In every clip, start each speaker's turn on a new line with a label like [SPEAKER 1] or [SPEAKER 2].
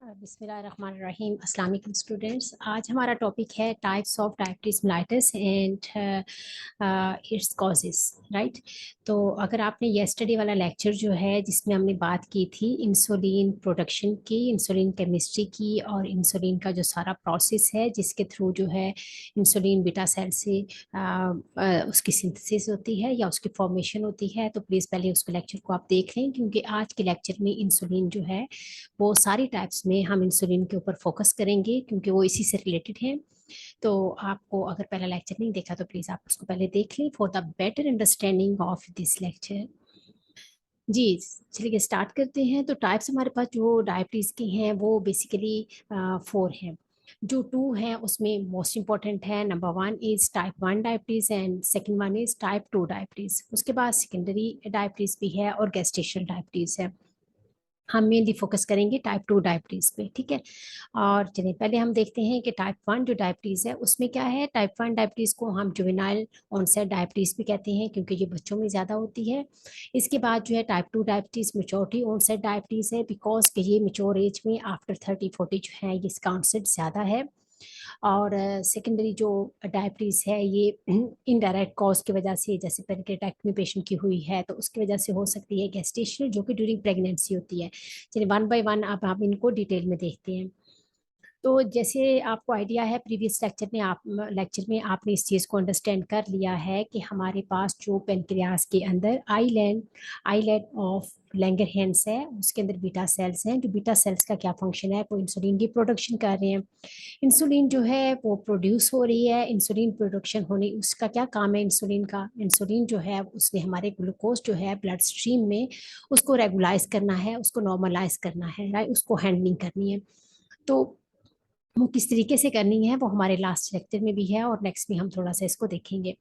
[SPEAKER 1] बिस्मिल्लाहिर्रहमानिर्रहीम। अस्सलाम वालेकुम स्टूडेंट्स। आज हमारा टॉपिक है types of diabetes mellitus and it's causes, right. तो अगर आपने येस्टरडे वाला लेक्चर जो है जिसमें हमने बात की थी इंसुलिन प्रोडक्शन की, इंसुलिन केमिस्ट्री की और इंसुलिन का जो सारा प्रोसेस है जिसके थ्रू जो है इंसुलिन बीटा सेल से उसकी सिंथेसिस होती है या उसकी फॉर्मेशन होती है, तो प्लीज़ पहले उसके लेक्चर को आप देख लें, क्योंकि आज के लेक्चर में इंसुलिन जो है वो सारी टाइप्स में हम इंसुलिन के ऊपर फोकस करेंगे क्योंकि वो इसी से रिलेटेड है। तो आपको अगर पहला लेक्चर नहीं देखा तो प्लीज़ आप उसको पहले देख लें for the better understanding of this lecture. जी, चलिए स्टार्ट करते हैं। तो टाइप्स हमारे पास जो डायबिटीज़ की हैं वो बेसिकली 4 हैं। जो 2 हैं उसमें मोस्ट इंपॉर्टेंट है, number 1 is type 1 diabetes and second 1 is type 2 diabetes. उसके बाद सेकेंडरी डायबिटीज़ भी है और गेस्टेशनल डायबिटीज़ है। हम मेनली फोकस करेंगे टाइप 2 डायबिटीज पे, ठीक है। और चलिए पहले हम देखते हैं कि टाइप 1 जो डायबिटीज है उसमें क्या है। टाइप 1 डायबिटीज को हम जुवेनाइल ऑनसेट डायबिटीज भी कहते हैं क्योंकि ये बच्चों में ज़्यादा होती है। इसके बाद जो है type 2 diabetes maturity onset diabetes है, बिकॉज कि ये मेच्योर एज में आफ्टर 30-40 जो है इसका ऑनसेट ज़्यादा है। और सेकेंडरी जो डायबिटीज़ है ये इनडायरेक्ट कॉज की वजह से, जैसे पेनक्रियाटेक्टमी पेशेंट की हुई है तो उसकी वजह से हो सकती है गेस्टेशनल, जो कि ड्यूरिंग प्रेगनेंसी होती है। चलिए वन बाय वन अब हम इनको डिटेल में देखते हैं। तो जैसे आपको आइडिया है प्रीवियस लेक्चर में आपने इस चीज़ को अंडरस्टैंड कर लिया है कि हमारे पास जो पेनक्रियास के अंदर आईलैंड ऑफ लैंगरहैंस है उसके अंदर बीटा सेल्स हैं। जो बीटा सेल्स का क्या फंक्शन है, वो इंसुलिन की प्रोडक्शन कर रहे हैं। इंसुलिन जो है वो प्रोड्यूस हो रही है। इंसुलिन प्रोडक्शन होने उसका क्या काम है, इंसुलिन का, इंसुलिन जो है उसने हमारे ग्लूकोज जो है ब्लड स्ट्रीम में उसको रेगुलाइज करना है, उसको नॉर्मलाइज करना है, राइट, उसको हैंडलिंग करनी है। तो वो किस तरीके से करनी है वो हमारे लास्ट लेक्चर में भी है और नेक्स्ट में हम थोड़ा सा इसको देखेंगे।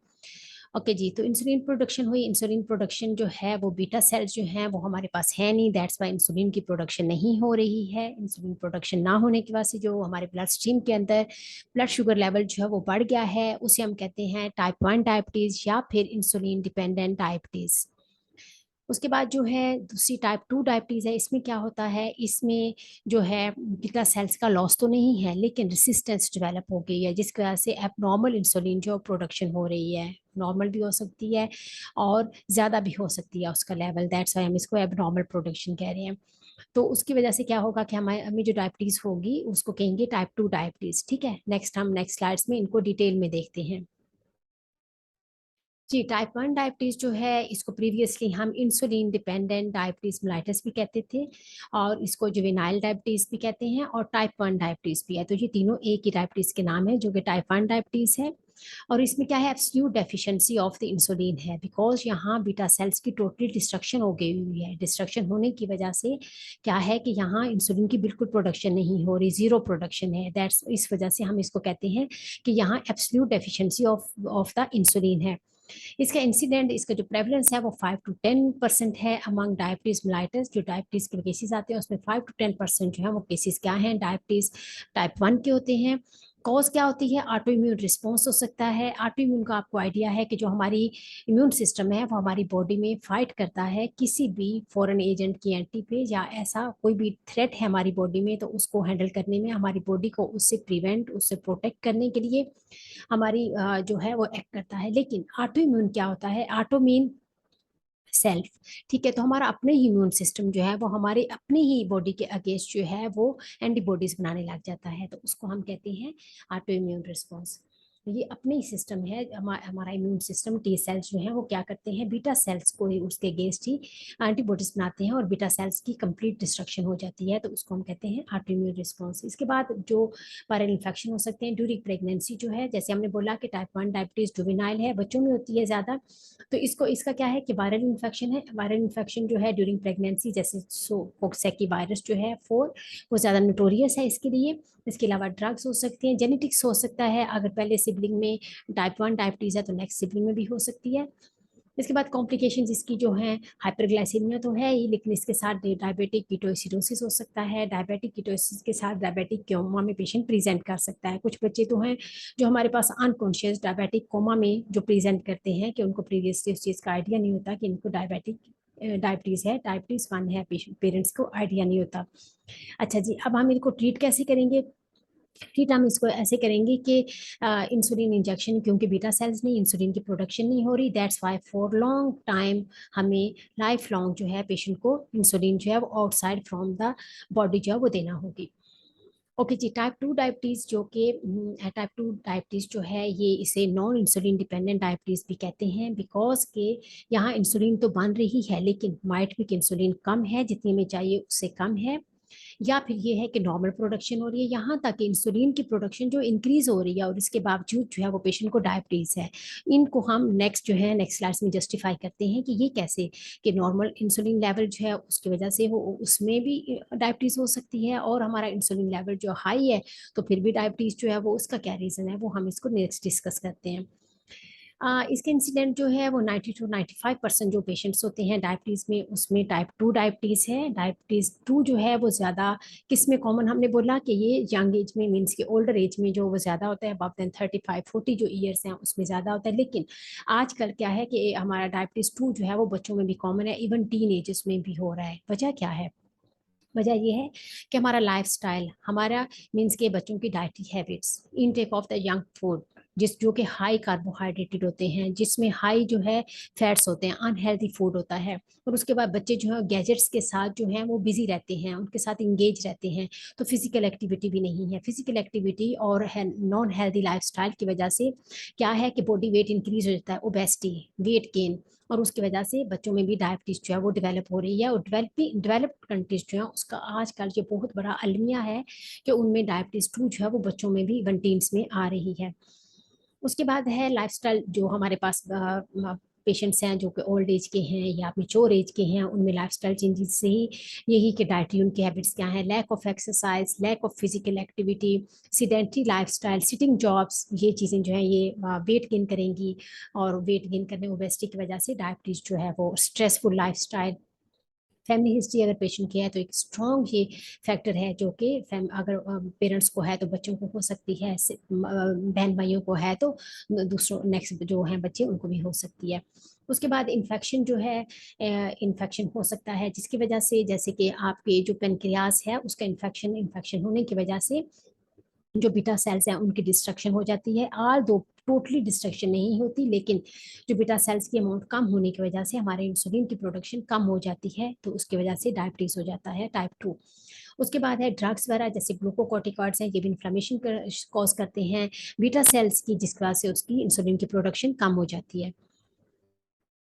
[SPEAKER 1] ओके जी, तो इंसुलिन प्रोडक्शन हुई। इंसुलिन प्रोडक्शन जो है वो बीटा सेल्स जो हैं वो हमारे पास है नहीं, दैट्स वाई इंसुलिन की प्रोडक्शन नहीं हो रही है। इंसुलिन प्रोडक्शन ना होने की वजह से जो हमारे ब्लड स्ट्रीम के अंदर ब्लड शुगर लेवल जो है वो बढ़ गया है, उसे हम कहते हैं टाइप 1 डायबिटीज या फिर इंसुलिन डिपेंडेंट डायबिटीज। उसके बाद जो है दूसरी टाइप 2 डायबिटीज़ है। इसमें क्या होता है, इसमें जो है बीटा सेल्स का लॉस तो नहीं है लेकिन रेसिस्टेंस डेवलप हो गई है, जिसकी वजह से एबनॉर्मल इंसुलिन जो प्रोडक्शन हो रही है, नॉर्मल भी हो सकती है और ज़्यादा भी हो सकती है उसका लेवल, दैट्स वाई हम इसको एबनॉर्मल प्रोडक्शन कह रहे हैं। तो उसकी वजह से क्या होगा कि हमारे हमें जो डायबिटीज़ होगी उसको कहेंगे टाइप 2 डायबिटीज़, ठीक है। नेक्स्ट हम नेक्स्ट स्लाइड्स में इनको डिटेल में देखते हैं। जी, टाइप 1 डायबिटीज़ जो है इसको प्रीवियसली हम इंसुलिन डिपेंडेंट डायबिटीज़ मेलाइटिस भी कहते थे और इसको जुवेनाइल डायबिटीज़ भी कहते हैं और टाइप 1 डायबिटीज़ भी है। तो ये तीनों एक ही डायबिटीज़ के नाम है जो कि टाइप 1 डायबिटीज़ है। और इसमें क्या है, absolute deficiency of the insulin है, बिकॉज यहाँ बीटा सेल्स की टोटली डिस्ट्रक्शन हो गई हुई है। डिस्ट्रक्शन होने की वजह से क्या है कि यहाँ इंसुलिन की बिल्कुल प्रोडक्शन नहीं हो रही, जीरो प्रोडक्शन है। दैट्स इस वजह से हम इसको कहते हैं कि यहाँ absolute deficiency of the insulin है। इसका इंसिडेंट, इसका जो प्रेवलेंस है वो 5 to 10% है अमंग डायबिटीज मेलाइटिस। जो डायबिटीज के केसेस आते हैं उसमें 5 to 10% जो है वो केसेस क्या हैं, डायबिटीज टाइप 1 के होते हैं। कॉज क्या होती है, ऑटो इम्यून रिस्पॉन्स हो सकता है। ऑटो इम्यून का आपको आइडिया है कि जो हमारी इम्यून सिस्टम है वो हमारी बॉडी में फाइट करता है किसी भी फॉरेन एजेंट की एंटी पे, या ऐसा कोई भी थ्रेट है हमारी बॉडी में तो उसको हैंडल करने में, हमारी बॉडी को उससे प्रिवेंट, उससे प्रोटेक्ट करने के लिए हमारी जो है वो एक्ट करता है। लेकिन ऑटो इम्यून क्या होता है, ऑटो मीन सेल्फ, ठीक है। तो हमारा अपने ही इम्यून सिस्टम जो है वो हमारे अपने ही बॉडी के अगेंस्ट जो है वो एंटीबॉडीज बनाने लग जाता है, तो उसको हम कहते हैं ऑटो इम्यून रिस्पॉन्स। ये अपने ही सिस्टम है, हमारा इम्यून सिस्टम, टी सेल्स जो है वो क्या करते हैं, बीटा सेल्स को ही उसके अगेंस्ट ही एंटीबॉडीज बनाते हैं और बीटा सेल्स की कंप्लीट डिस्ट्रक्शन हो जाती है, तो उसको हम कहते हैं ऑटो इम्यून रिस्पॉन्स। इसके बाद जो वायरल इन्फेक्शन हो सकते हैं ड्यूरिंग प्रेगनेंसी, जो है जैसे हमने बोला कि टाइप 1 डायबिटीज जुवेनाइल है, बच्चों में होती है ज़्यादा। तो इसको इसका क्या है कि वायरल इन्फेक्शन है। वायरल इन्फेक्शन जो है ड्यूरिंग प्रेगनेंसी, जैसे कोक्सेकी वायरस जो है 4, वो ज़्यादा नोटोरियस है इसके लिए। इसके अलावा ड्रग्स हो सकते हैं, जेनेटिक्स हो सकता है, अगर पहले सिबलिंग में टाइप 1 डायबिटीज़ है तो नेक्स्ट सिबलिंग में भी हो सकती है। इसके बाद कॉम्प्लिकेशंस इसकी जो है, हाइपरग्लाइसीमिया तो है ही लेकिन इसके साथ डायबिटिक कीटोसिडोसिस हो सकता है। डायबिटिक कीटोसिस के साथ डायबिटिक कोमा में पेशेंट प्रेजेंट कर सकता है। कुछ बच्चे तो हैं जो हमारे पास अनकॉन्शियस डायबिटिक कोमा में जो प्रेजेंट करते हैं कि उनको प्रीवियसली उस चीज़ का आइडिया नहीं होता कि इनको डायबिटिक डायबिटीज है, डायबिटीज 1 है, पेरेंट्स को आइडिया नहीं होता। अच्छा जी, अब हम इनको ट्रीट कैसे करेंगे? ट्रीट हम इसको ऐसे करेंगे कि इंसुलिन इंजेक्शन, क्योंकि बीटा सेल्स नहीं, इंसुलिन की प्रोडक्शन नहीं हो रही, that's why for long time हमें लाइफ लॉन्ग जो है पेशेंट को इंसुलिन जो है वो आउटसाइड फ्रॉम द बॉडी जो है वो देना होगी। ओके जी, टाइप 2 डायबिटीज जो कि टाइप 2 डायबिटीज जो है ये इसे नॉन इंसुलिन डिपेंडेंट डायबिटीज भी कहते हैं, बिकॉज के यहाँ इंसुलिन तो बन रही है लेकिन माइट भी इंसुलिन कम है, जितनी हमें चाहिए उससे कम है, या फिर ये है कि नॉर्मल प्रोडक्शन हो रही है, यहाँ तक कि इंसुलिन की प्रोडक्शन जो इंक्रीज हो रही है और इसके बावजूद जो है वो पेशेंट को डायबिटीज है। इनको हम नेक्स्ट जो है नेक्स्ट स्लाइड्स में जस्टिफाई करते हैं कि ये कैसे, कि नॉर्मल इंसुलिन लेवल जो है उसकी वजह से वो उसमें भी डायबिटीज हो सकती है, और हमारा इंसुलिन लेवल जो हाई है तो फिर भी डायबिटीज जो है वो उसका क्या रीजन है, वो हम इसको नेक्स्ट डिस्कस करते हैं। इसके इंसिडेंट जो है वो 90 to 95% जो पेशेंट्स होते हैं डायबिटीज में, उसमें टाइप 2 डायबिटीज है। डायबिटीज 2 जो है वो ज्यादा किस में कॉमन, हमने बोला कि ये यंग एज में, मीन्स के ओल्डर एज में जो वो ज्यादा होता है, अबव देन 35-40 जो ईयर्स हैं उसमें ज्यादा होता है, लेकिन आजकल क्या है कि हमारा डायबिटीज 2 जो है वो बच्चों में भी कॉमन है, इवन टीन एजेस में भी हो रहा है। वजह क्या है? वजह ये है कि हमारा लाइफस्टाइल, हमारा मीन्स के बच्चों की dietary habits, intake of the young food, जिस जो कि हाई कार्बोहाइड्रेटेड होते हैं, जिसमें हाई जो है फैट्स होते हैं, अनहेल्दी फूड होता है, और उसके बाद बच्चे जो है गैजेट्स के साथ जो है वो बिजी रहते हैं, उनके साथ इंगेज रहते हैं, तो फिजिकल एक्टिविटी भी नहीं है। फिजिकल एक्टिविटी और नॉन हेल्दी लाइफस्टाइल की वजह से क्या है कि बॉडी वेट इंक्रीज हो जाता है, ओबेसिटी, वेट गेन, और उसकी वजह से बच्चों में भी डायबिटीज जो है वो डेवलप हो रही है, और डेवलप्ड कंट्रीज जो है उसका आजकल जो बहुत बड़ा अलमिया है कि उनमें डायबिटीज 2 जो है वो बच्चों में भी इवन टीन्स में आ रही है। उसके बाद है लाइफस्टाइल, जो हमारे पास पेशेंट्स हैं जो कि ओल्ड एज के हैं या मेच्योर एज के हैं, उनमें लाइफस्टाइल चेंजेस से ही यही कि डाइटरी उनकी हैबिट्स क्या है, lack of exercise, lack of physical activity, sedentary lifestyle, sitting jobs, ये चीज़ें जो है ये वेट गेन करेंगी, और वेट गेन करने ओबेसिटी की वजह से डायबिटीज जो है वो, स्ट्रेसफुल लाइफस्टाइल, फैमिली हिस्ट्री अगर पेशेंट की है तो एक स्ट्रॉन्ग ये फैक्टर है जो कि अगर पेरेंट्स को है तो बच्चों को हो सकती है, बहन भाइयों को है तो दूसरों नेक्स्ट जो हैं बच्चे उनको भी हो सकती है। उसके बाद इन्फेक्शन जो है, इन्फेक्शन हो सकता है जिसकी वजह से, जैसे कि आपके जो पेनक्रियास है उसका इन्फेक्शन होने की वजह से जो बीटा सेल्स हैं उनकी डिस्ट्रक्शन हो जाती है। आल दो टोटली डिस्ट्रक्शन नहीं होती, लेकिन जो बीटा सेल्स की अमाउंट कम होने की वजह से हमारे इंसुलिन की प्रोडक्शन कम हो जाती है, तो उसकी वजह से डायबिटीज हो जाता है टाइप 2। उसके बाद है ड्रग्स वगैरह, जैसे ग्लूकोकॉर्टिकॉइड्स हैं, ये भी इन्फ्लेमेशन कॉज करते हैं बीटा सेल्स की, जिसकी वजह से उसकी इंसुलिन की प्रोडक्शन कम हो जाती है।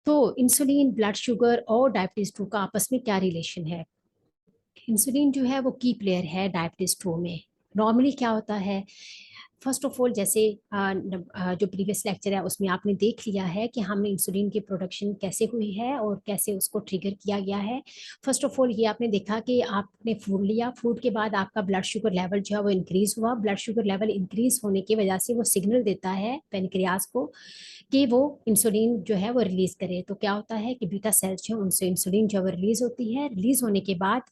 [SPEAKER 1] तो इंसुलिन, ब्लड शुगर और डायबिटीज 2 का आपस में क्या रिलेशन है? इंसुलिन जो है वो की प्लेयर है डायबिटीज 2 में। नॉर्मली क्या होता है, फर्स्ट ऑफ ऑल जैसे जो प्रीवियस लेक्चर है उसमें आपने देख लिया है कि हमने इंसुलिन की प्रोडक्शन कैसे हुई है और कैसे उसको ट्रिगर किया गया है। फर्स्ट ऑफ ऑल ये आपने देखा कि आपने फूड लिया, फूड के बाद आपका ब्लड शुगर लेवल जो है वो इंक्रीज हुआ, ब्लड शुगर लेवल इंक्रीज होने की वजह से वो सिग्नल देता है पेनक्रियास को कि वो इंसुलिन जो है वो रिलीज करे। तो क्या होता है कि बीटा सेल्स जो है उनसे इंसुलिन जो है वो रिलीज होती है, रिलीज होने के बाद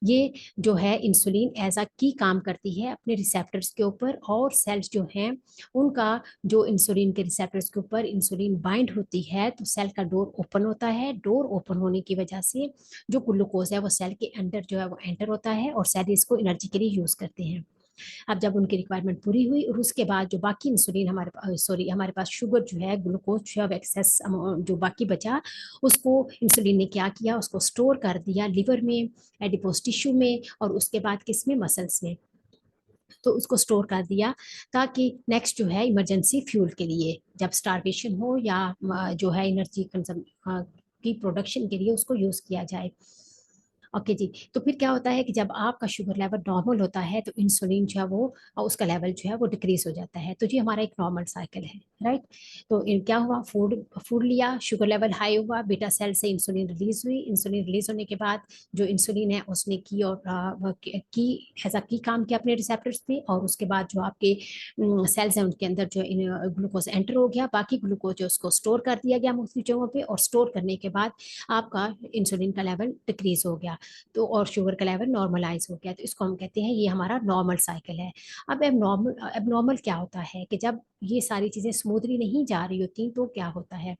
[SPEAKER 1] ये जो है इंसुलिन एज अ की काम करती है अपने रिसेप्टर्स के ऊपर, और सेल्स जो हैं उनका जो इंसुलिन के रिसेप्टर्स के ऊपर इंसुलिन बाइंड होती है तो सेल का डोर ओपन होता है। डोर ओपन होने की वजह से जो ग्लूकोज है वो सेल के अंदर जो है वो एंटर होता है, और सेल इसको एनर्जी के लिए यूज करते हैं। अब जब उनकी रिक्वायरमेंट पूरी हुई और उसके बाद जो बाकी इंसुलिन हमारे पास शुगर जो है, ग्लूकोज जो है एक्सेस जो बाकी बचा, उसको इंसुलिन ने क्या किया, उसको स्टोर कर दिया लिवर में, एडिपोज टिश्यू में, और उसके बाद किस में, मसल्स में। तो उसको स्टोर कर दिया ताकि नेक्स्ट जो है इमरजेंसी फ्यूल के लिए, जब स्टारवेशन हो या जो है एनर्जी कंजम की प्रोडक्शन के लिए उसको यूज किया जाए। ओके जी, तो फिर क्या होता है कि जब आपका शुगर लेवल नॉर्मल होता है तो इंसुलिन जो है वो उसका लेवल जो है वो डिक्रीज हो जाता है। तो ये हमारा एक नॉर्मल साइकिल है, राइट। तो क्या हुआ, फूड फूड लिया, शुगर लेवल हाई हुआ, बीटा सेल से इंसुलिन रिलीज हुई, इंसुलिन रिलीज होने के बाद जो इंसुलिन है उसने की और की ऐसा की काम किया अपने रिसेप्टर्स पे, और उसके बाद जो आपके सेल्स हैं उनके अंदर जो ग्लूकोज एंटर हो गया, बाकी ग्लूकोज जो उसको स्टोर कर दिया गया मुख्तलिफ जगहों पे, और स्टोर करने के बाद आपका इंसुलिन का लेवल डिक्रीज हो गया, तो और शुगर का लेवल नॉर्मलाइज हो गया। तो इसको हम कहते हैं ये हमारा नॉर्मल साइकिल है। अब एबनॉर्मल क्या होता है कि जब ये सारी चीजें स्मूथली नहीं जा रही होती तो क्या होता है,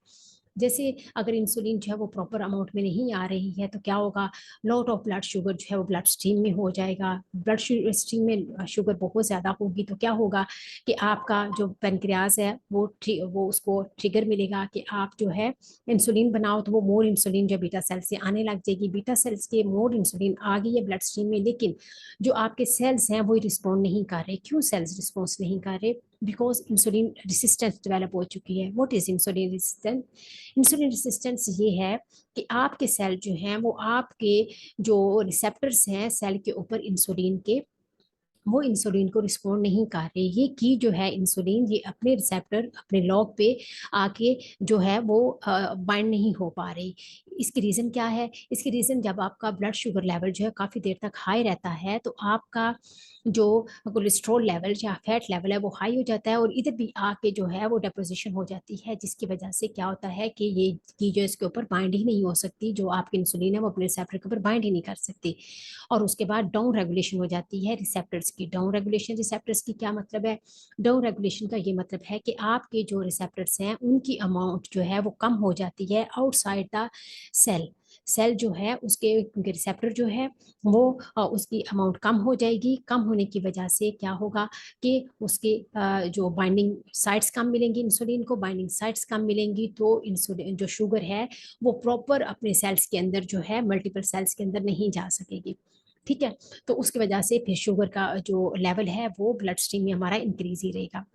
[SPEAKER 1] जैसे अगर इंसुलिन जो है वो प्रॉपर अमाउंट में नहीं आ रही है तो क्या होगा, लॉट ऑफ ब्लड शुगर जो है वो ब्लड स्ट्रीम में हो जाएगा। ब्लड स्ट्रीम में शुगर बहुत ज्यादा होगी तो क्या होगा कि आपका जो पेनक्रियाज है वो उसको ट्रिगर मिलेगा कि आप जो है इंसुलिन बनाओ, तो वो मोर इंसुलिन जो बीटा सेल्स से आने लग जाएगी। बीटा सेल्स के मोर इंसुलिन आ गई है ब्लड स्ट्रीम में, लेकिन जो आपके सेल्स हैं वो रिस्पॉन्ड नहीं कर रहे। क्यों सेल्स रिस्पॉन्स नहीं कर रहे? बिकॉज इंसुलिन रेसिस्टेंस डेवलप हो चुकी है। What is insulin resistance? Insulin resistance ये है कि आपके सेल जो हैं वो आपके जो रिसेप्टर्स हैं सेल के ऊपर इंसुलिन के, वो इंसुलिन को रिस्पॉन्ड नहीं कर रहे। ये की जो है इंसुलिन ये अपने रिसेप्टर अपने लॉग पे आके जो है वो बाइंड नहीं हो पा रही। इसकी रीज़न क्या है? इसकी रीज़न जब आपका ब्लड शुगर लेवल जो है काफ़ी देर तक हाई रहता है तो आपका जो कोलेस्ट्रॉल लेवल या फैट लेवल है वो हाई हो जाता है, और इधर भी आके जो है वो डिपोजिशन हो जाती है, जिसकी वजह से क्या होता है कि ये की जो इसके ऊपर बाइंड ही नहीं हो सकती। जो आपकी इंसुलिन है वो अपने रिसेप्टर के ऊपर बाइंड ही नहीं कर सकती, और उसके बाद डाउन रेगुलेशन हो जाती है रिसेप्टर्स की। डाउन रेगुलेशन रिसेप्टर्स की क्या मतलब है? डाउन रेगुलेशन का ये मतलब है कि आपके जो रिसेप्टर्स हैं उनकी अमाउंट जो है वो कम हो जाती है आउटसाइड द सेल। सेल जो है उसके रिसेप्टर जो है वो उसकी अमाउंट कम हो जाएगी। कम होने की वजह से क्या होगा कि उसके जो बाइंडिंग साइट्स कम मिलेंगी, इंसुलिन को बाइंडिंग साइट्स कम मिलेंगी, तो इंसुलिन जो शुगर है वो प्रॉपर अपने सेल्स के अंदर जो है मल्टीपल सेल्स के अंदर नहीं जा सकेगी। ठीक है, तो उसकी वजह से फिर शुगर का जो लेवल है वो ब्लड स्ट्रीम में हमारा इंक्रीज ही रहेगा।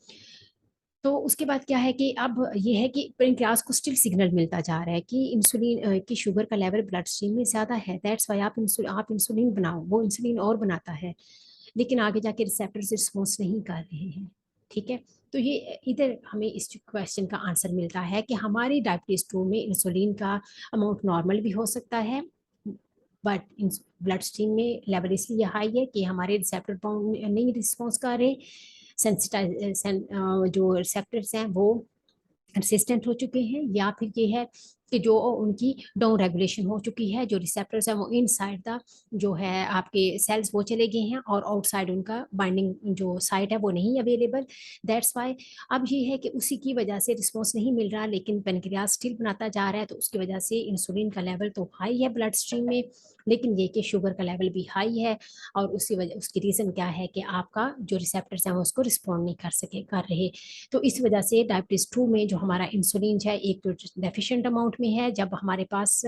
[SPEAKER 1] तो उसके बाद क्या है कि अब ये है कि पेनक्रियास को स्टिल सिग्नल मिलता जा रहा है कि इंसुलिन की शुगर का लेवल ब्लड स्ट्रीम में ज्यादा है, दैट्स वाई आप इंसुलिन बनाओ। वो इंसुलिन और बनाता है, लेकिन आगे जाके रिसेप्टर्स रिस्पॉन्स नहीं कर रहे हैं। ठीक है, तो ये इधर हमें इस क्वेश्चन का आंसर मिलता है कि हमारी डायबिटीज 2 में इंसुलिन का अमाउंट नॉर्मल भी हो सकता है, बट ब्लड स्ट्रीम में लेवल इसलिए हाई है कि हमारे रिसेप्टर नहीं रिस्पॉन्स कर रहे। सेंसिटाइज जो रिसेप्टर्स हैं वो रेसिस्टेंट हो चुके हैं, या फिर ये है कि जो उनकी डाउन रेगुलेशन हो चुकी है। जो रिसेप्टर्स है वो इनसाइड द जो है आपके सेल्स वो चले गए हैं, और आउटसाइड उनका बाइंडिंग जो साइट है वो नहीं अवेलेबल। दैट्स वाई अब ये है कि उसी की वजह से रिस्पॉन्स नहीं मिल रहा, लेकिन पेनक्रियास स्टिल बनाता जा रहा है, तो उसकी वजह से इंसुलिन का लेवल तो हाई है ब्लड स्ट्रीम में, लेकिन ये कि शुगर का लेवल भी हाई है। और उसी वजह उसकी रीजन क्या है कि आपका जो रिसेप्टर्स हैं वो उसको रिस्पॉन्ड नहीं कर रहे। तो इस वजह से डायबिटीज 2 में जो हमारा इंसुलिन है एक तो डेफिशिएंट अमाउंट में है, जब हमारे पास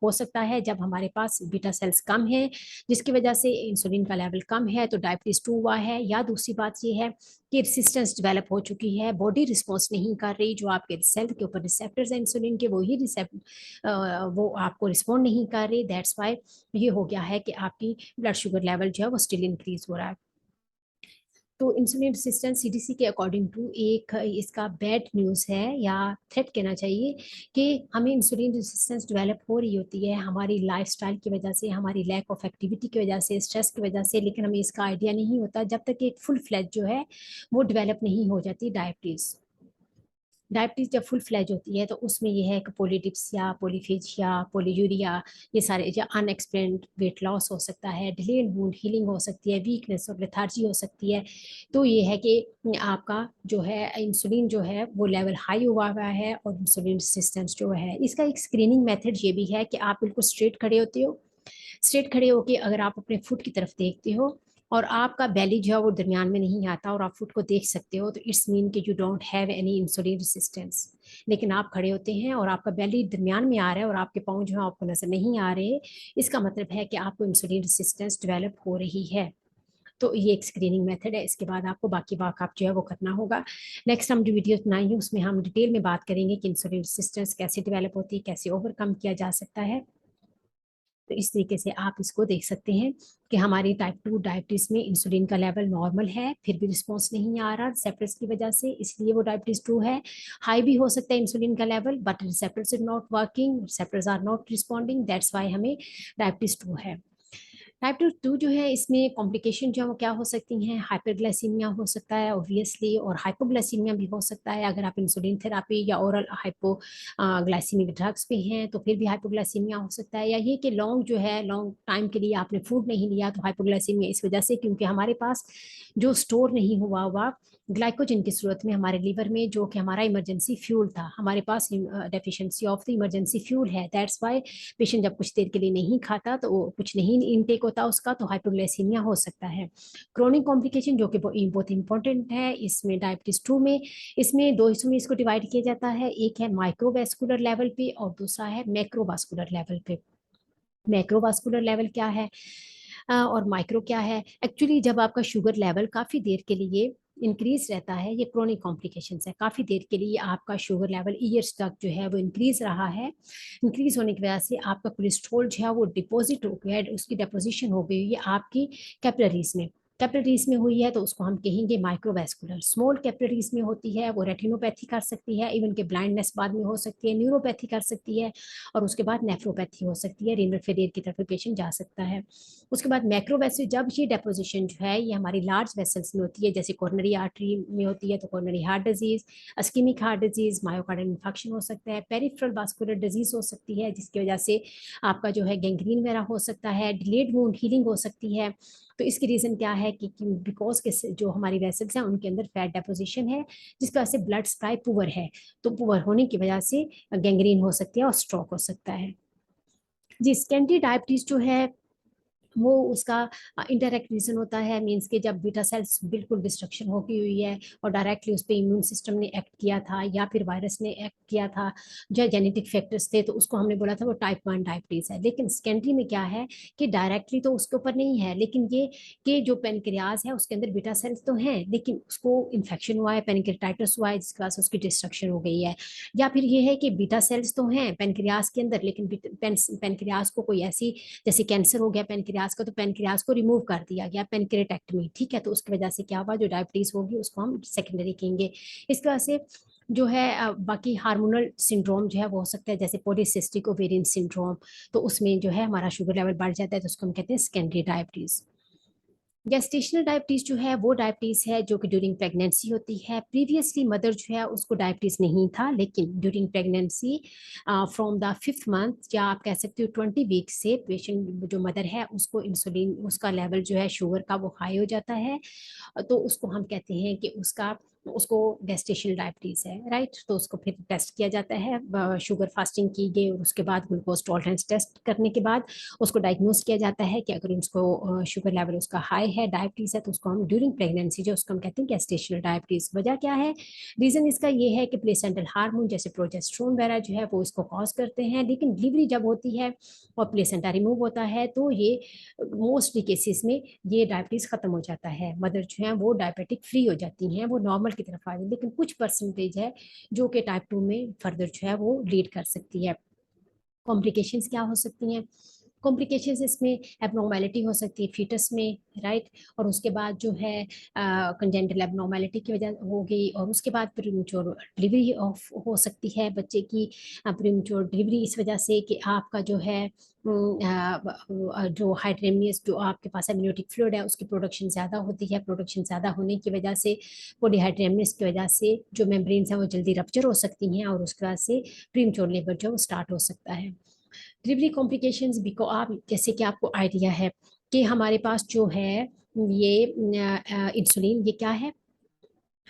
[SPEAKER 1] हो सकता है जब हमारे पास बीटा सेल्स कम है, जिसकी वजह से इंसुलिन का लेवल कम है तो डायबिटीज 2 हुआ है। या दूसरी बात ये है कि रेसिस्टेंस डेवलप हो चुकी है, बॉडी रिस्पॉन्स नहीं कर रही, जो आपके सेल के ऊपर रिसेप्टर्स हैं इंसुलिन के वो आपको रिस्पॉन्ड नहीं कर रही। दैट्स वाई ये हो गया है कि आपकी ब्लड शुगर लेवल जो है वो स्टिल इंक्रीज हो रहा है। तो इंसुलिन रेसिस्टेंस सीडीसी के अकॉर्डिंग टू एक इसका बैड न्यूज़ है या थ्रेट कहना चाहिए कि हमें इंसुलिन रेसिस्टेंस डेवलप हो रही होती है हमारी लाइफस्टाइल की वजह से, हमारी लैक ऑफ एक्टिविटी की वजह से, स्ट्रेस की वजह से, लेकिन हमें इसका आइडिया नहीं होता जब तक एक फुल फ्लैज जो है वो डेवलप नहीं हो जाती डायबिटीज। डायबिटीज जब फुल फ्लैज होती है तो उसमें यह है कि पोलिटिप्सिया, पोलीफेजिया, पोलीयूरिया, ये सारे या अनएक्सप्लेन्ड वेट लॉस हो सकता है, डिलेड वुंड हीलिंग हो सकती है, वीकनेस और लेथार्जी हो सकती है। तो ये है कि आपका जो है इंसुलिन जो है वो लेवल हाई हुआ हुआ है, और इंसुलिन रेसिस्टेंस जो है इसका एक स्क्रीनिंग मेथड ये भी है कि आप बिल्कुल स्ट्रेट खड़े होते हो। स्ट्रेट खड़े होके अगर आप अपने फुट की तरफ देखते हो और आपका बेली जो है वो दरमियान में नहीं आता और आप फुट को देख सकते हो, तो इट्स मीन कि you don't have any insulin resistance. लेकिन आप खड़े होते हैं और आपका बेली दरमियान में आ रहा है और आपके पाँव जो है आपको नजर नहीं आ रहे, इसका मतलब है कि आपको इंसुलिन रेसिस्टेंस डेवलप हो रही है। तो ये एक स्क्रीनिंग मेथड है। इसके बाद आपको बाकी वर्कअप जो है वो करना होगा। नेक्स्ट हम जो वीडियो बनाएंगे उसमें हम डिटेल में बात करेंगे कि इंसुलिन रेसिस्टेंस कैसे डेवलप होती है, कैसे ओवरकम किया जा सकता है। तो इस तरीके से आप इसको देख सकते हैं कि हमारी टाइप 2 डायबिटीज में इंसुलिन का लेवल नॉर्मल है, फिर भी रिस्पॉन्स नहीं आ रहा रिसेप्टर्स की वजह से, इसलिए वो डायबिटीज 2 है। हाई भी हो सकता है इंसुलिन का level, but receptors is not working, receptors are not responding, that's why हमें डायबिटीज 2 है। टाइप टू टू जो है इसमें कॉम्प्लिकेशन जो है वो क्या हो सकती हैं, हाइपरग्लाइसीमिया हो सकता है ऑब्वियसली, और हाइपोग्लाइसीमिया भी हो सकता है। अगर आप इंसुलिन थेरापी या ओरल हाइपोग्लाइसीमिक ड्रग्स पे हैं तो फिर भी हाइपोग्लाइसीमिया हो सकता है। या ये कि लॉन्ग जो है लॉन्ग टाइम के लिए आपने फूड नहीं लिया तो हाइपोग्लाइसीमिया इस वजह से, क्योंकि हमारे पास जो स्टोर नहीं हुआ हुआ ग्लाइकोजन की सूरत में हमारे लीवर में, जो कि हमारा इमरजेंसी फ्यूल था, हमारे पास deficiency of the emergency fuel है। दैट्स वाई पेशेंट जब कुछ देर के लिए नहीं खाता तो वो कुछ नहीं इनटेक होता उसका, तो हाइपोग्लाइसीमिया हो सकता है। क्रोनिक कॉम्प्लिकेशन जो कि बहुत इंपॉर्टेंट है इसमें डायबिटीज 2 में, इसमें दो हिस्सों में इसको डिवाइड किया जाता है। एक है माइक्रोवास्कुलर लेवल पे और दूसरा है मैक्रोवास्कुलर लेवल पे। मैक्रोवास्कुलर लेवल क्या है और माइक्रो क्या है? एक्चुअली जब आपका शुगर लेवल काफी देर के लिए इंक्रीज रहता है, ये क्रोनिक कॉम्प्लिकेशन है। काफी देर के लिए आपका शुगर लेवल ईयर्स तक जो है वो इंक्रीज रहा है, इंक्रीज होने की वजह से आपका कोलेस्ट्रॉल जो है वो डिपॉजिट हो गया है, उसकी डिपोजिशन हो गई है आपकी कैपिलरीज में। कैपिलरीज में हुई है तो उसको हम कहेंगे माइक्रोवेस्कुलर। स्मॉल कैपिलरीज में होती है वो रेटिनोपैथी कर सकती है, इवन के ब्लाइंडनेस बाद में हो सकती है, न्यूरोपैथी कर सकती है, और उसके बाद नेफ्रोपैथी हो सकती है, रीनल फेलियर की तरफ पेशेंट जा सकता है। उसके बाद मैक्रोवेसल, जब ये डेपोजिशन जो है ये हमारी लार्ज वेसल्स में होती है, जैसे कोरोनरी आर्टरी में होती है तो coronary heart disease, ischemic heart disease, myocardial infection हो सकता है, पेरिफेरल वास्कुलर डिजीज हो सकती है जिसकी वजह से आपका जो है गैंग्रीन वगैरह हो सकता है, डिलेड वुंड हीलिंग हो सकती है। तो इसकी रीजन क्या है कि बिकॉज के जो हमारी वेसल्स हैं उनके अंदर फैट डेपोजिशन है, जिसकी वजह से ब्लड सप्लाई पुअर है, तो पुअर होने की वजह से गैंग्रीन हो सकती है और स्ट्रोक हो सकता है। जी, सेकेंडरी डायबिटीज जो है वो उसका इंडायरेक्ट रीजन होता है, मीन्स के जब बीटा सेल्स बिल्कुल डिस्ट्रक्शन हो गई हुई है और डायरेक्टली उस पर इम्यून सिस्टम ने एक्ट किया था या फिर वायरस ने एक्ट किया था, जो जेनेटिक फैक्टर्स थे, तो उसको हमने बोला था वो टाइप 1 डायबिटीज है। लेकिन सेकेंडरी में क्या है कि डायरेक्टली तो उसके ऊपर नहीं है, लेकिन ये कि जो पेनक्रियाज है उसके अंदर बीटा सेल्स तो हैं लेकिन उसको इन्फेक्शन हुआ है, पेनक्रियाटाइटिस हुआ है जिसकी वजह से उसकी डिस्ट्रक्शन हो गई है। या फिर ये है कि बीटा सेल्स तो हैं पेनक्रियाज के अंदर, लेकिन पेनक्रियाज को कोई ऐसी, जैसे कैंसर हो गया पेनक्रियाज का तो पेनक्रियाज को रिमूव कर दिया गया पेनक्रियाटेक्टमी, ठीक है, तो उसकी वजह से क्या हुआ, जो डायबिटीज होगी उसको हम सेकेंडरी कहेंगे। इसकी वजह से जो है बाकी हार्मोनल सिंड्रोम जो है वो हो सकता है, जैसे पॉलीसिस्टिक ओवेरियन सिंड्रोम, तो उसमें जो है हमारा शुगर लेवल बढ़ जाता है तो उसको हम कहते हैं सेकेंडरी डायबिटीज। गेस्टेशनल डायबिटीज जो है वो डायबिटीज है जो कि ड्यूरिंग प्रेगनेंसी होती है। प्रीवियसली मदर जो है उसको डायबिटीज नहीं था, लेकिन during pregnancy from the 5th month या आप कह सकते हो 20 वीक से पेशेंट जो मदर है उसको इंसुलिन, उसका लेवल जो है शुगर का वो हाई हो जाता है, तो उसको हम कहते हैं कि उसको गेस्टेशनल डायबिटीज है, राइट। तो उसको फिर टेस्ट किया जाता है, शुगर फास्टिंग की गई और उसके बाद ग्लूकोज टॉलरेंस टेस्ट करने के बाद उसको डायग्नोस किया जाता है कि अगर उसको शुगर लेवल उसका हाई है, डायबिटीज है, तो उसको हम ड्यूरिंग प्रेगनेंसी जो उसको हम कहते हैं गेस्टेशनल डायबिटीज। वजह क्या है? रीजन इसका ये है कि प्लेसेंटल हार्मोन जैसे प्रोजेस्टेरोन वगैरह जो है वो इसको कॉज करते हैं, लेकिन डिलीवरी जब होती है और प्लेसेंटा रिमूव होता है तो ये मोस्टली केसेस में ये डायबिटीज खत्म हो जाता है, मदर जो है वो डायबिटिक फ्री हो जाती हैं, वो नॉर्मल की तरफ आ जाती है। लेकिन कुछ परसेंटेज है जो कि टाइप 2 में फर्दर जो है वो लीड कर सकती है। कॉम्प्लिकेशंस क्या हो सकती हैं? कॉम्प्लिकेशंस इसमें एबनॉर्मेलिटी हो सकती है फीटस में, राइट, और उसके बाद जो है कंजेंटल एबनॉर्मेलिटी की वजह हो गई, और उसके बाद प्रीमेच्योर डिलीवरी ऑफ हो सकती है बच्चे की। प्रीमेच्योर डिलीवरी इस वजह से कि आपका जो है जो हाइड्रेमियस जो आपके पास एमनियोटिक फ्लूइड है उसकी प्रोडक्शन ज़्यादा होती है, प्रोडक्शन ज़्यादा होने की वजह से पॉलीहाइड्रेमियस की वजह से जो मेम्ब्रेन्स हैं वो जल्दी रप्चर हो सकती हैं और उसके बाद से प्रीमेच्योर लेबर जो स्टार्ट हो सकता है। डिलीवरी कॉम्प्लिकेशंस बिको आप जैसे कि आपको आइडिया है कि हमारे पास जो है ये इंसुलिन, ये क्या है,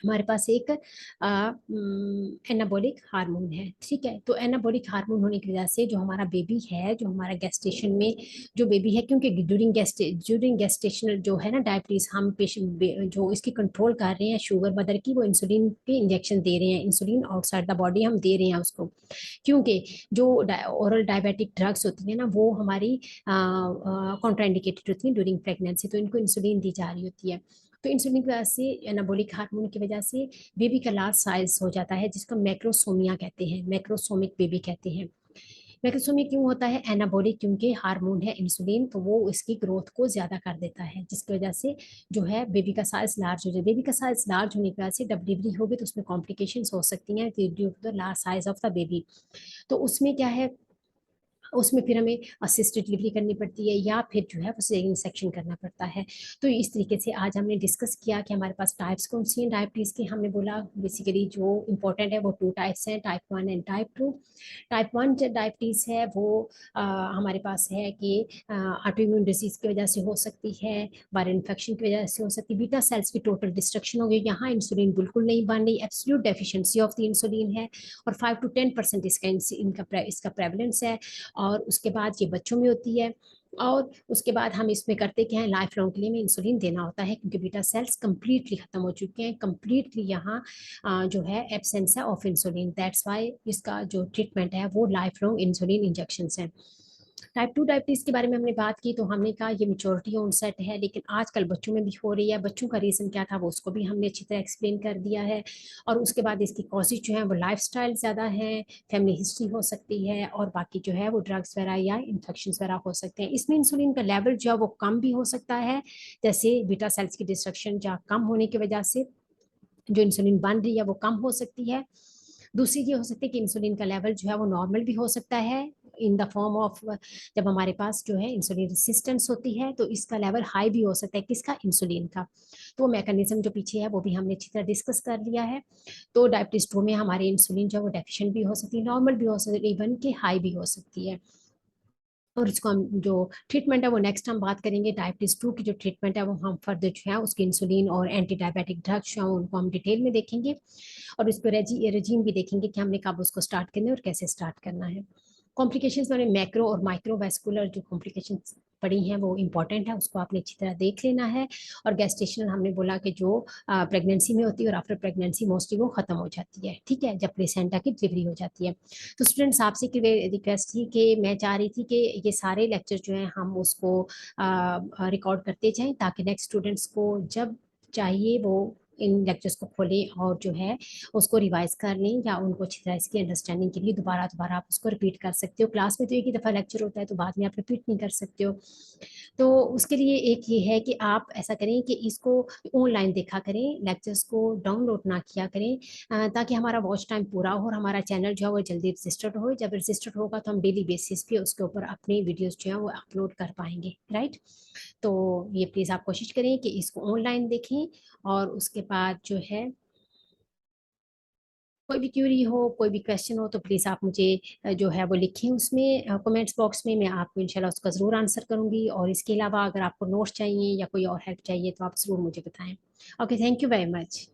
[SPEAKER 1] हमारे पास एक एनाबॉलिक हार्मोन है, ठीक है। तो एनाबॉलिक हार्मोन होने की वजह से जो हमारा बेबी है, जो हमारा गेस्टेशन में जो बेबी है, क्योंकि ड्यूरिंग गेस्टेशनल जो है ना डायबिटीज, हम पेशेंट जो इसकी कंट्रोल कर रहे हैं शुगर मदर की, वो इंसुलिन के इंजेक्शन दे रहे हैं, इंसुलिन आउटसाइड द बॉडी हम दे रहे हैं उसको, क्योंकि जो ओरल डायबिटिक ड्रग्स होती है ना वो हमारी कॉन्ट्राइंडिकेटेड होती है ड्यूरिंग प्रेगनेंसी, तो इनको इंसुलिन दी जा रही होती है। तो इंसुलिन की वजह से, एनाबॉलिक हार्मोन की वजह से बेबी का लार्ज साइज हो जाता है, जिसको मैक्रोसोमिया कहते हैं, मैक्रोसोमिक बेबी कहते हैं। मैक्रोसोमिया क्यों होता है? एनाबॉलिक, क्योंकि हार्मोन है इंसुलिन तो वो इसकी ग्रोथ को ज्यादा कर देता है, जिसकी वजह से जो है बेबी का साइज लार्ज हो जाए। बेबी का साइज लार्ज होने की वजह से जब डिलीवरी होगी तो उसमें कॉम्प्लिकेशंस हो सकती हैं due to the large size of the baby. तो उसमें क्या है, उसमें फिर हमें असिस्टेड डिलीवरी करनी पड़ती है या फिर जो है वो सीजरियन सेक्शन करना पड़ता है। तो इस तरीके से आज हमने डिस्कस किया कि हमारे पास टाइप्स कौन सी हैं डायबिटीज़ की। हमने बोला बेसिकली जो इम्पोर्टेंट है वो 2 टाइप्स हैं, टाइप 1 एंड टाइप 2। टाइप 1 जो डायबिटीज़ है वो हमारे पास है कि ऑटोइम्यून डिजीज की वजह से हो सकती है, वायरल इन्फेक्शन की वजह से हो सकती है, बीटा सेल्स की टोटल डिस्ट्रक्शन हो गई, यहाँ इंसुलिन बिल्कुल नहीं बन रही, absolute deficiency of the insulin है, और 5 to 10% इसका प्रेवलेंस है। और उसके बाद ये बच्चों में होती है, और उसके बाद हम इसमें करते क्या है, लाइफ लॉन्ग के लिए हमें इंसुलिन देना होता है क्योंकि बीटा सेल्स कंप्लीटली खत्म हो चुके हैं, कंप्लीटली यहाँ जो है एब्सेंस है ऑफ इंसुलिन। दैट्स वाई इसका जो ट्रीटमेंट है वो लाइफ लॉन्ग इंसुलिन इंजेक्शन है। टाइप 2 डायबिटीज के बारे में हमने बात की तो हमने कहा ये मेच्योरिटी ऑनसेट है, लेकिन आजकल बच्चों में भी हो रही है। बच्चों का रीजन क्या था वो उसको भी हमने अच्छी तरह एक्सप्लेन कर दिया है। और उसके बाद इसकी कॉजेज जो है वो लाइफस्टाइल ज़्यादा है, फैमिली हिस्ट्री हो सकती है, और बाकी जो है वो ड्रग्स वगैरह या इन्फेक्शन वगैरह हो सकते हैं। इसमें इंसुलिन का लेवल जो है वो कम भी हो सकता है, जैसे बीटा सेल्स की डिस्ट्रक्शन या कम होने की वजह से जो इंसुलिन बन रही है वो कम हो सकती है। दूसरी ये हो सकती है कि इंसुलिन का लेवल जो है वो नॉर्मल भी हो सकता है, इन द फॉर्म ऑफ जब हमारे पास जो है इंसुलिन रेसिस्टेंस होती है तो इसका लेवल हाई भी हो सकता है, किसका, इंसुलिन का। तो वो मैकेनिज्म जो पीछे है वो भी हमने अच्छी तरह डिस्कस कर लिया है। तो डायबिटीज 2 में हमारी इंसुलिन जो है वो डेफिशिएंट भी हो सकती है, नॉर्मल भी हो सकती है, इवन के हाई भी हो सकती है। और इसको हम जो ट्रीटमेंट है वो नेक्स्ट हम बात करेंगे। डायबिटीज 2 की जो ट्रीटमेंट है वो हम फर्दर जो है उसके इंसुलिन और एंटी डायबिटिक ड्रग्स जो है उनको हम डिटेल में देखेंगे, और इसको रेजीम भी देखेंगे कि हमने कब उसको स्टार्ट करना है और कैसे स्टार्ट करना है। कॉम्प्लिकेशंस में मैक्रो और माइक्रोवेस्कुलर जो कॉम्प्लिकेशंस पड़ी हैं वो इंपॉर्टेंट है, उसको आपने अच्छी तरह देख लेना है। और गैस्टेशनल हमने बोला कि जो प्रेगनेंसी में होती है और आफ्टर प्रेगनेंसी मोस्टली वो खत्म हो जाती है, ठीक है, जब प्लेसेंटा की डिलीवरी हो जाती है। तो स्टूडेंट्स आपसे रिक्वेस्ट थी कि मैं चाह रही थी कि ये सारे लेक्चर जो हैं हम उसको रिकॉर्ड करते जाएं ताकि नेक्स्ट स्टूडेंट्स को जब चाहिए वो इन लेक्चर्स को खोलें और जो है उसको रिवाइज कर लें, या उनको अच्छी तरह इसकी अंडरस्टैंडिंग के लिए दोबारा दोबारा आप उसको रिपीट कर सकते हो। क्लास में तो एक ही दफ़ा लेक्चर होता है तो बाद में आप रिपीट नहीं कर सकते हो। तो उसके लिए एक ये है कि आप ऐसा करें कि इसको ऑनलाइन देखा करें, लेक्चर्स को डाउनलोड ना किया करें, ताकि हमारा वॉच टाइम पूरा हो और हमारा चैनल जो है वो जल्दी रजिस्टर्ड हो। जब रजिस्टर्ड होगा तो हम डेली बेसिस पे उसके ऊपर अपनी वीडियोस जो है वो अपलोड कर पाएंगे, राइट। तो ये प्लीज़ आप कोशिश करें कि इसको ऑनलाइन देखें, और उसके बाद जो है कोई भी क्यूरी हो, कोई भी क्वेश्चन हो तो प्लीज़ आप मुझे जो है वो लिखें उसमें कमेंट्स बॉक्स में, मैं आपको इंशाल्लाह उसका ज़रूर आंसर करूंगी। और इसके अलावा अगर आपको नोट्स चाहिए या कोई और हेल्प चाहिए तो आप ज़रूर मुझे बताएं। Okay, thank you very much.